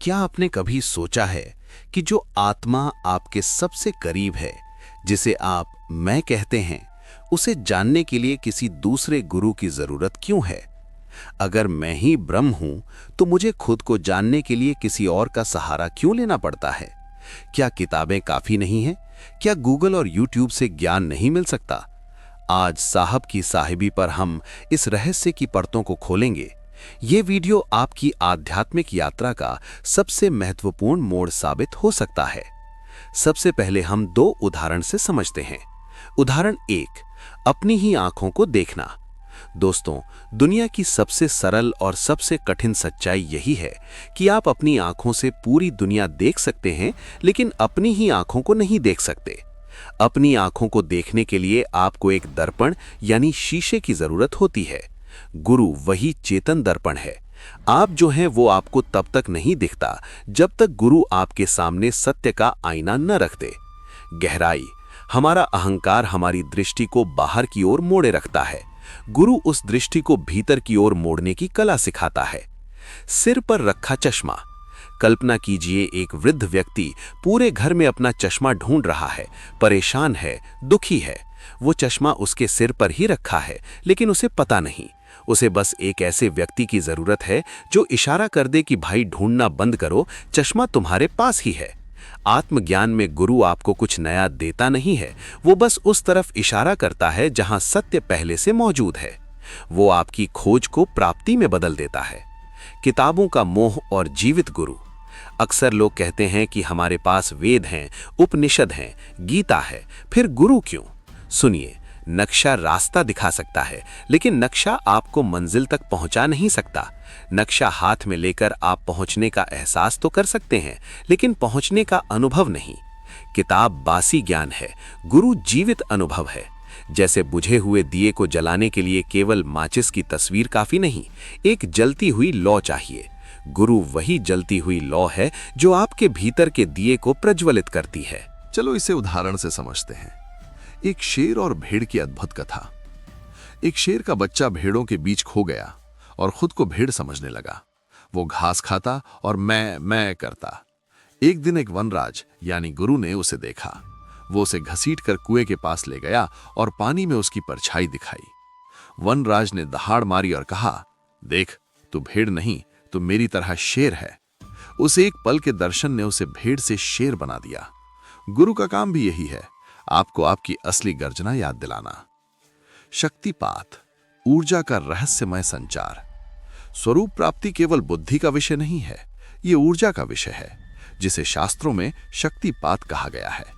क्या आपने कभी सोचा है कि जो आत्मा आपके सबसे करीब है, जिसे आप मैं कहते हैं, उसे जानने के लिए किसी दूसरे गुरु की जरूरत क्यों है? अगर मैं ही ब्रह्म हूं, तो मुझे खुद को जानने के लिए किसी और का सहारा क्यों लेना पड़ता है? क्या किताबें काफी नहीं हैं? क्या गूगल और यूट्यूब से ज्ञान नहीं मिल सकता? आज साहब की साहिबी पर हम इस रहस्य की परतों को खोलेंगे। ये वीडियो आपकी आध्यात्मिक यात्रा का सबसे महत्वपूर्ण मोड़ साबित हो सकता है। सबसे पहले हम दो उदाहरण से समझते हैं। उदाहरण एक, अपनी ही आंखों को देखना। दोस्तों, दुनिया की सबसे सरल और सबसे कठिन सच्चाई यही है कि आप अपनी आंखों से पूरी दुनिया देख सकते हैं, लेकिन अपनी ही आंखों को नहीं देख सकते। अपनी आंखों को देखने के लिए आपको एक दर्पण यानी शीशे की जरूरत होती है। गुरु वही चेतन दर्पण है। आप जो हैं वो आपको तब तक नहीं दिखता जब तक गुरु आपके सामने सत्य का आईना न रख दे। गहराई, हमारा अहंकार हमारी दृष्टि को बाहर की ओर मोड़े रखता है। गुरु उस दृष्टि को भीतर की ओर मोड़ने की कला सिखाता है। सिर पर रखा चश्मा। कल्पना कीजिए, एक वृद्ध व्यक्ति पूरे घर में अपना चश्मा ढूंढ रहा है, परेशान है, दुखी है। वो चश्मा उसके सिर पर ही रखा है, लेकिन उसे पता नहीं। उसे बस एक ऐसे व्यक्ति की जरूरत है जो इशारा कर दे कि भाई ढूंढना बंद करो, चश्मा तुम्हारे पास ही है। आत्मज्ञान में गुरु आपको कुछ नया देता नहीं है, वो बस उस तरफ इशारा करता है जहां सत्य पहले से मौजूद है। वो आपकी खोज को प्राप्ति में बदल देता है। किताबों का मोह और जीवित गुरु। अक्सर लोग कहते हैं कि हमारे पास वेद हैं, उपनिषद हैं, गीता है, फिर गुरु क्यों? सुनिए, नक्शा रास्ता दिखा सकता है, लेकिन नक्शा आपको मंजिल तक पहुंचा नहीं सकता। नक्शा हाथ में लेकर आप पहुंचने का एहसास तो कर सकते हैं, लेकिन पहुंचने का अनुभव नहीं। किताब बासी ज्ञान है, गुरु जीवित अनुभव है। जैसे बुझे हुए दिए को जलाने के लिए केवल माचिस की तस्वीर काफी नहीं, एक जलती हुई लौ चाहिए। गुरु वही जलती हुई लौ है जो आपके भीतर के दिए को प्रज्वलित करती है। चलो इसे उदाहरण से समझते हैं। एक शेर और भेड़ की अद्भुत कथा। एक शेर का बच्चा भेड़ों के बीच खो गया और खुद को भेड़ समझने लगा। वो घास खाता और मैं करता। एक दिन एक वनराज यानी गुरु ने उसे देखा। वो उसे घसीटकर कुएं के पास ले गया और पानी में उसकी परछाई दिखाई। वनराज ने दहाड़ मारी और कहा, देख, तू भेड़ नहीं, तू मेरी तरह शेर है। उस एक पल के दर्शन ने उसे भेड़ से शेर बना दिया। गुरु का काम भी यही है, आपको आपकी असली गर्जना याद दिलाना। शक्तिपात, ऊर्जा का रहस्यमय संचार। स्वरूप प्राप्ति केवल बुद्धि का विषय नहीं है, ये ऊर्जा का विषय है, जिसे शास्त्रों में शक्तिपात कहा गया है।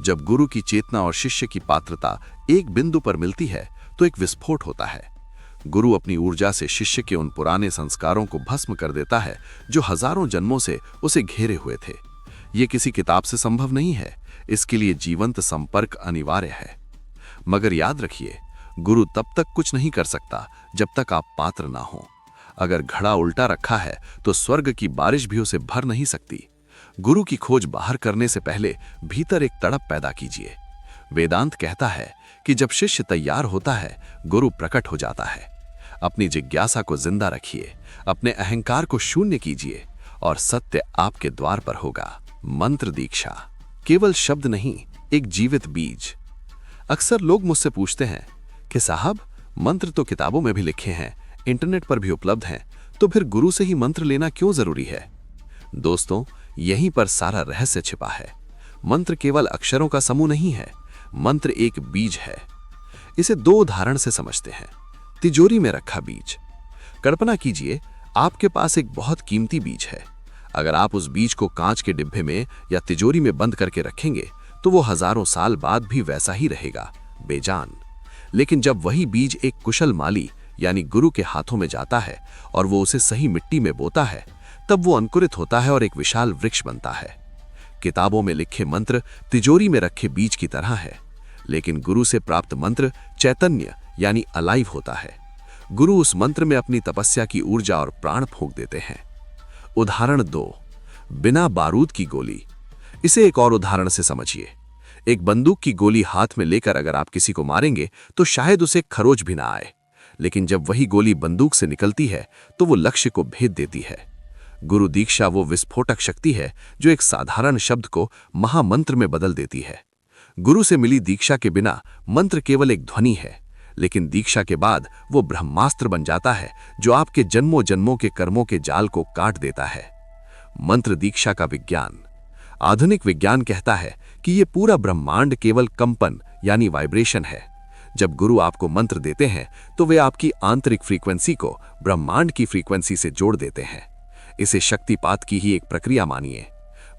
जब गुरु की चेतना और शिष्य की पात्रता एक बिंदु पर मिलती है तो एक विस्फोट होता है। गुरु अपनी ऊर्जा से शिष्य के उन पुराने संस्कारों को भस्म कर देता है जो हजारों जन्मों से उसे घेरे हुए थे। ये किसी किताब से संभव नहीं है, इसके लिए जीवंत संपर्क अनिवार्य है। मगर याद रखिए, गुरु तब तक कुछ नहीं कर सकता जब तक आप पात्र ना हो। अगर घड़ा उल्टा रखा है तो स्वर्ग की बारिश भी उसे भर नहीं सकती। गुरु की खोज बाहर करने से पहले भीतर एक तड़प पैदा कीजिए। वेदांत कहता है कि जब शिष्य तैयार होता है, गुरु प्रकट हो जाता है। अपनी जिज्ञासा को जिंदा रखिए, अपने अहंकार को शून्य कीजिए और सत्य आपके द्वार पर होगा। मंत्र दीक्षा केवल शब्द नहीं, एक जीवित बीज। अक्सर लोग मुझसे पूछते हैं कि साहब, मंत्र तो किताबों में भी लिखे हैं, इंटरनेट पर भी उपलब्ध हैं, तो फिर गुरु से ही मंत्र लेना क्यों जरूरी है? दोस्तों, यहीं पर सारा रहस्य छिपा है। मंत्र केवल अक्षरों का समूह नहीं है, मंत्र एक बीज है। इसे दो उदाहरण से समझते हैं। तिजोरी में रखा बीज। कल्पना कीजिए, आपके पास एक बहुत कीमती बीज है। अगर आप उस बीज को कांच के डिब्बे में या तिजोरी में बंद करके रखेंगे तो वो हजारों साल बाद भी वैसा ही रहेगा, बेजान। लेकिन जब वही बीज एक कुशल माली यानी गुरु के हाथों में जाता है और वो उसे सही मिट्टी में बोता है, तब वो अंकुरित होता है और एक विशाल वृक्ष बनता है। किताबों में लिखे मंत्र तिजोरी में रखे बीज की तरह है, लेकिन गुरु से प्राप्त मंत्र चैतन्य यानी अलाइव होता है। गुरु उस मंत्र में अपनी तपस्या की ऊर्जा और प्राण फूंक देते हैं। उदाहरण 2, बिना बारूद की गोली। इसे एक और उदाहरण से समझिए। एक बंदूक की गोली हाथ में लेकर अगर आप किसी को मारेंगे तो शायद उसे खरोच भी ना आए, लेकिन जब वही गोली बंदूक से निकलती है तो वो लक्ष्य को भेद देती है। गुरु दीक्षा वो विस्फोटक शक्ति है जो एक साधारण शब्द को महामंत्र में बदल देती है। गुरु से मिली दीक्षा के बिना मंत्र केवल एक ध्वनि है, लेकिन दीक्षा के बाद वो ब्रह्मास्त्र बन जाता है जो आपके जन्मों जन्मों के कर्मों के जाल को काट देता है। मंत्र दीक्षा का विज्ञान। आधुनिक विज्ञान कहता है कि ये पूरा ब्रह्मांड केवल कंपन यानी वाइब्रेशन है। जब गुरु आपको मंत्र देते हैं तो वे आपकी आंतरिक फ्रीक्वेंसी को ब्रह्मांड की फ्रीक्वेंसी से जोड़ देते हैं। इसे शक्तिपात की ही एक प्रक्रिया मानिए।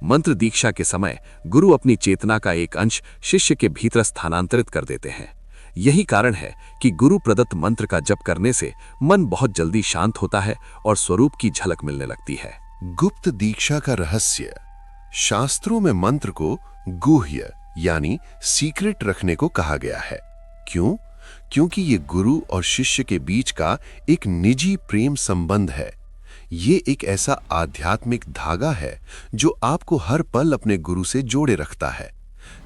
मंत्र दीक्षा के समय गुरु अपनी चेतना का एक अंश शिष्य के भीतर स्थानांतरित कर देते हैं। यही कारण है कि गुरु प्रदत्त मंत्र का जप करने से मन बहुत जल्दी शांत होता है और स्वरूप की झलक मिलने लगती है। गुप्त दीक्षा का रहस्य। शास्त्रों में मंत्र को गुह्य यानी सीक्रेट रखने को कहा गया है। क्यों? क्योंकि ये गुरु और शिष्य के बीच का एक निजी प्रेम संबंध है। ये एक ऐसा आध्यात्मिक धागा है जो आपको हर पल अपने गुरु से जोड़े रखता है।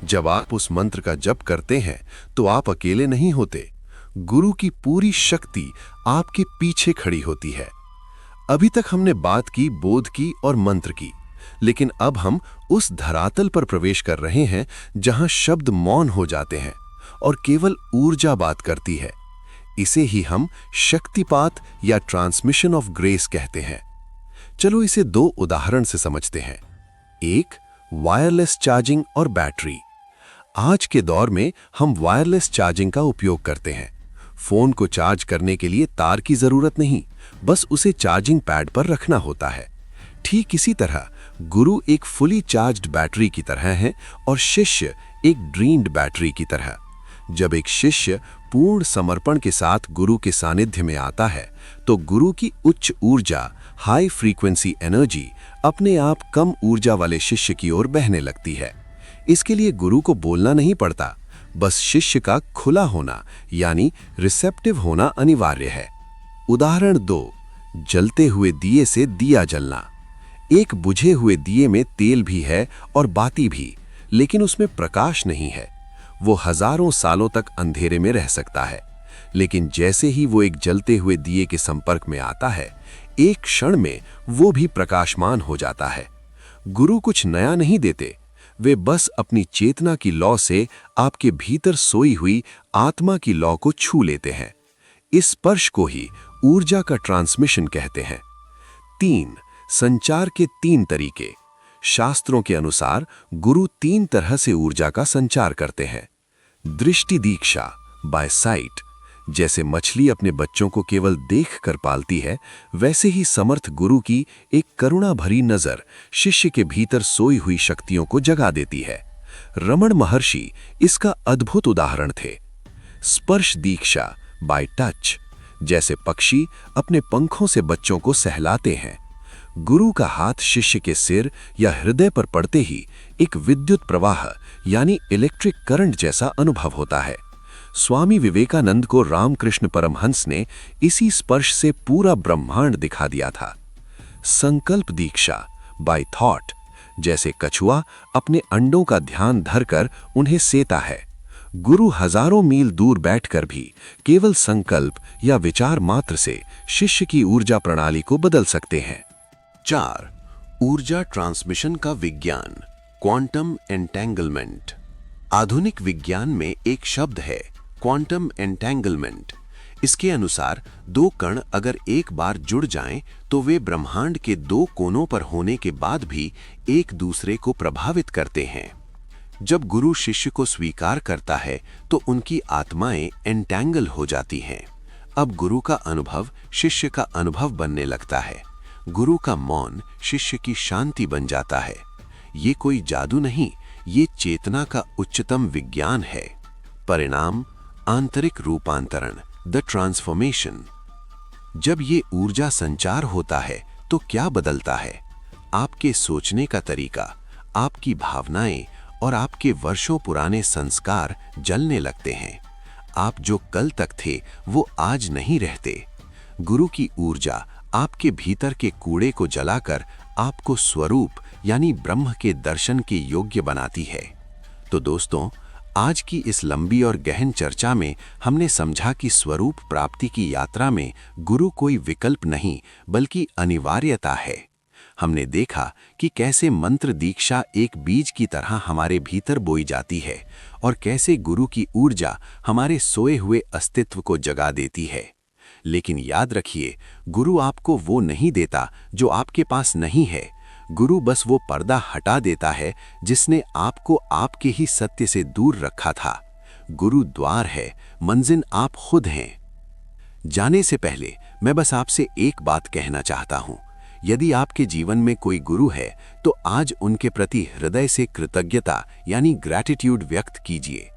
जब आप उस मंत्र का जप करते हैं तो आप अकेले नहीं होते, गुरु की पूरी शक्ति आपके पीछे खड़ी होती है। अभी तक हमने बात की बोध की और मंत्र की, लेकिन अब हम उस धरातल पर प्रवेश कर रहे हैं जहां शब्द मौन हो जाते हैं और केवल ऊर्जा बात करती है। इसे ही हम शक्तिपात या ट्रांसमिशन ऑफ ग्रेस कहते हैं। चलो इसे दो उदाहरण से समझते हैं। एक, वायरलेस चार्जिंग और बैटरी। आज के दौर में हम वायरलेस चार्जिंग का उपयोग करते हैं। फोन को चार्ज करने के लिए तार की जरूरत नहीं, बस उसे चार्जिंग पैड पर रखना होता है। ठीक इसी तरह गुरु एक फुली चार्ज्ड बैटरी की तरह है और शिष्य एक ड्रीन्ड बैटरी की तरह। जब एक शिष्य पूर्ण समर्पण के साथ गुरु के सानिध्य में आता है तो गुरु की उच्च ऊर्जा, हाई फ्रीक्वेंसी एनर्जी अपने आप कम ऊर्जा वाले शिष्य की ओर बहने लगती है। इसके लिए गुरु को बोलना नहीं पड़ता, बस शिष्य का खुला होना यानी रिसेप्टिव होना अनिवार्य है। उदाहरण 2, जलते हुए दिए से दिया जलना। एक बुझे हुए दिए में तेल भी है और बाती भी, लेकिन उसमें प्रकाश नहीं है। वो हजारों सालों तक अंधेरे में रह सकता है, लेकिन जैसे ही वो एक जलते हुए दिए के संपर्क में आता है, एक क्षण में वो भी प्रकाशमान हो जाता है। गुरु कुछ नया नहीं देते, वे बस अपनी चेतना की लौ से आपके भीतर सोई हुई आत्मा की लौ को छू लेते हैं। इस स्पर्श को ही ऊर्जा का ट्रांसमिशन कहते हैं। 3, संचार के 3 तरीके। शास्त्रों के अनुसार गुरु 3 तरह से ऊर्जा का संचार करते हैं। दृष्टि दीक्षा बाय साइट। जैसे मछली अपने बच्चों को केवल देख कर पालती है, वैसे ही समर्थ गुरु की एक करुणा भरी नजर शिष्य के भीतर सोई हुई शक्तियों को जगा देती है। रमण महर्षि इसका अद्भुत उदाहरण थे। स्पर्श दीक्षा बाय टच। जैसे पक्षी अपने पंखों से बच्चों को सहलाते हैं, गुरु का हाथ शिष्य के सिर या हृदय पर पड़ते ही एक विद्युत प्रवाह यानी इलेक्ट्रिक करंट जैसा अनुभव होता है। स्वामी विवेकानंद को रामकृष्ण परमहंस ने इसी स्पर्श से पूरा ब्रह्मांड दिखा दिया था। संकल्प दीक्षा बाय थॉट। जैसे कछुआ अपने अंडों का ध्यान धरकर उन्हें सेता है, गुरु हजारों मील दूर बैठकर भी केवल संकल्प या विचार मात्र से शिष्य की ऊर्जा प्रणाली को बदल सकते हैं। 4, ऊर्जा ट्रांसमिशन का विज्ञान, क्वांटम एंटेंगलमेंट। आधुनिक विज्ञान में एक शब्द है क्वांटम एंटेंगलमेंट। इसके अनुसार 2 कण अगर एक बार जुड़ जाएं तो वे ब्रह्मांड के 2 कोनों पर होने के बाद भी एक दूसरे को प्रभावित करते हैं। जब गुरु शिष्य को स्वीकार करता है तो उनकी आत्माएं एंटेंगल हो जाती हैं। अब गुरु का अनुभव शिष्य का अनुभव बनने लगता है। गुरु का मौन शिष्य की शांति बन जाता है। ये कोई जादू नहीं, ये चेतना का उच्चतम विज्ञान है। परिणाम, आंतरिक रूपांतरण, द ट्रांसफॉर्मेशन। जब ये ऊर्जा संचार होता है तो क्या बदलता है? आपके सोचने का तरीका, आपकी भावनाएं और आपके वर्षों पुराने संस्कार जलने लगते हैं। आप जो कल तक थे वो आज नहीं रहते। गुरु की ऊर्जा आपके भीतर के कूड़े को जलाकर आपको स्वरूप यानी ब्रह्म के दर्शन के योग्य बनाती है। तो दोस्तों, आज की इस लंबी और गहन चर्चा में हमने समझा कि स्वरूप प्राप्ति की यात्रा में गुरु कोई विकल्प नहीं बल्कि अनिवार्यता है। हमने देखा कि कैसे मंत्र दीक्षा एक बीज की तरह हमारे भीतर बोई जाती है और कैसे गुरु की ऊर्जा हमारे सोए हुए अस्तित्व को जगा देती है। लेकिन याद रखिए, गुरु आपको वो नहीं देता जो आपके पास नहीं है। गुरु बस वो पर्दा हटा देता है जिसने आपको आपके ही सत्य से दूर रखा था। गुरु द्वार है, मंजिल आप खुद हैं। जाने से पहले मैं बस आपसे एक बात कहना चाहता हूं। यदि आपके जीवन में कोई गुरु है तो आज उनके प्रति हृदय से कृतज्ञता यानी ग्रैटिट्यूड व्यक्त कीजिए।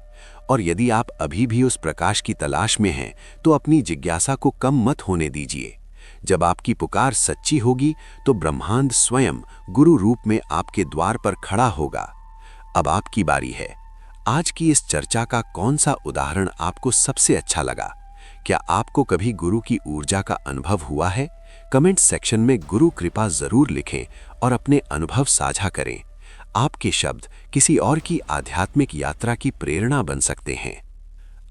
और यदि आप अभी भी उस प्रकाश की तलाश में हैं तो अपनी जिज्ञासा को कम मत होने दीजिए। जब आपकी पुकार सच्ची होगी तो ब्रह्मांड स्वयं गुरु रूप में आपके द्वार पर खड़ा होगा। अब आपकी बारी है। आज की इस चर्चा का कौन सा उदाहरण आपको सबसे अच्छा लगा? क्या आपको कभी गुरु की ऊर्जा का अनुभव हुआ है? कमेंट सेक्शन में गुरु कृपा जरूर लिखें और अपने अनुभव साझा करें। आपके शब्द किसी और की आध्यात्मिक यात्रा की प्रेरणा बन सकते हैं।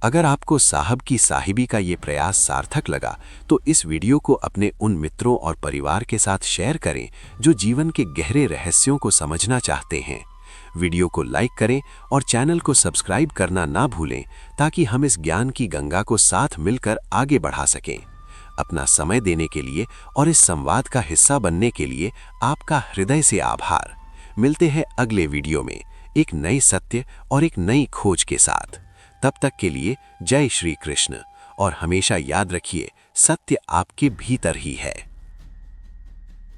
अगर आपको साहब की साहिबी का ये प्रयास सार्थक लगा तो इस वीडियो को अपने उन मित्रों और परिवार के साथ शेयर करें जो जीवन के गहरे रहस्यों को समझना चाहते हैं। वीडियो को लाइक करें और चैनल को सब्सक्राइब करना ना भूलें ताकि हम इस ज्ञान की गंगा को साथ मिलकर आगे बढ़ा सकें। अपना समय देने के लिए और इस संवाद का हिस्सा बनने के लिए आपका हृदय से आभार। मिलते हैं अगले वीडियो में एक नए सत्य और एक नई खोज के साथ। तब तक के लिए जय श्री कृष्ण और हमेशा याद रखिए, सत्य आपके भीतर ही है।